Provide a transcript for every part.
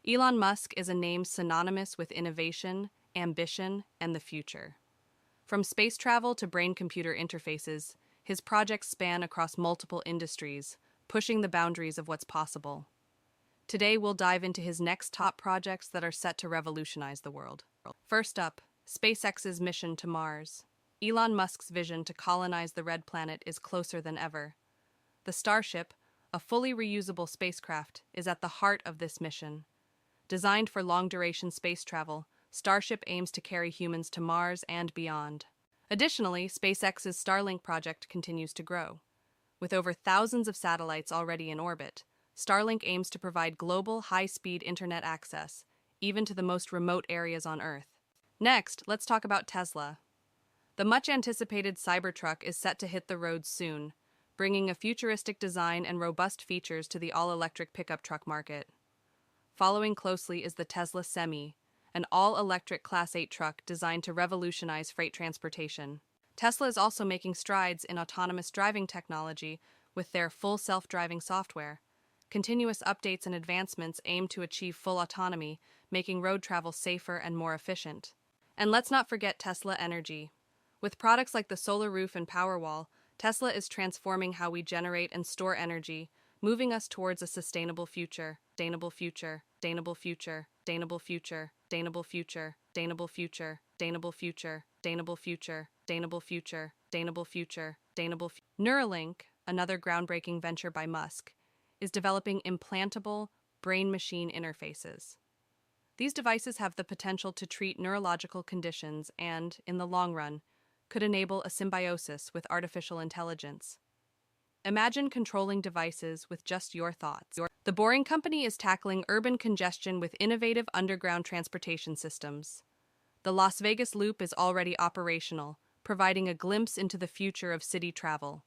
Elon Musk is a name synonymous with innovation, ambition, and the future. From space travel to brain-computer interfaces, his projects span across multiple industries, pushing the boundaries of what's possible. Today, we'll dive into his next top projects that are set to revolutionize the world. First up, SpaceX's mission to Mars. Elon Musk's vision to colonize the Red Planet is closer than ever. The Starship, a fully reusable spacecraft, is at the heart of this mission. Designed for long-duration space travel, Starship aims to carry humans to Mars and beyond. Additionally, SpaceX's Starlink project continues to grow. With over thousands of satellites already in orbit, Starlink aims to provide global, high-speed internet access, even to the most remote areas on Earth. Next, let's talk about Tesla. The much-anticipated Cybertruck is set to hit the roads soon, bringing a futuristic design and robust features to the all-electric pickup truck market. Following closely is the Tesla Semi, an all-electric Class 8 truck designed to revolutionize freight transportation. Tesla is also making strides in autonomous driving technology with their full self-driving software. Continuous updates and advancements aim to achieve full autonomy, making road travel safer and more efficient. And let's not forget Tesla Energy. With products like the solar roof and Powerwall, Tesla is transforming how we generate and store energy, moving us towards a sustainable future. Sustainable future, sustainable future, sustainable future, sustainable future, sustainable future, sustainable future, sustainable future, sustainable future, sustainable future, sustainable future. Neuralink, another groundbreaking venture by Musk, is developing implantable brain-machine interfaces. These devices have the potential to treat neurological conditions and, in the long run, could enable a symbiosis with artificial intelligence. Imagine controlling devices with just your thoughts. The Boring Company is tackling urban congestion with innovative underground transportation systems. The Las Vegas Loop is already operational, providing a glimpse into the future of city travel.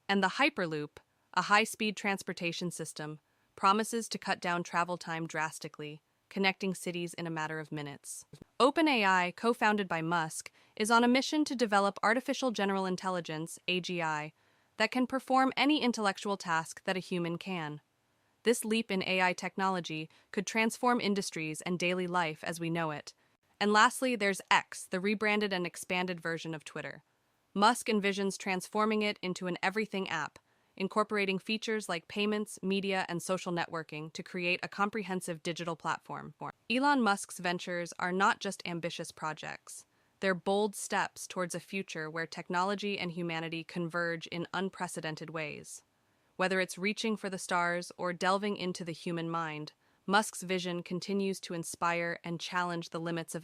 And the Hyperloop, a high-speed transportation system, promises to cut down travel time drastically, connecting cities in a matter of minutes. OpenAI, co-founded by Musk, is on a mission to develop artificial general intelligence, AGI, that can perform any intellectual task that a human can. This leap in AI technology could transform industries and daily life as we know it. And lastly, there's X, the rebranded and expanded version of Twitter. Musk envisions transforming it into an everything app, incorporating features like payments, media, and social networking to create a comprehensive digital platform. Elon Musk's ventures are not just ambitious projects. They're bold steps towards a future where technology and humanity converge in unprecedented ways. Whether it's reaching for the stars or delving into the human mind, Musk's vision continues to inspire and challenge the limits of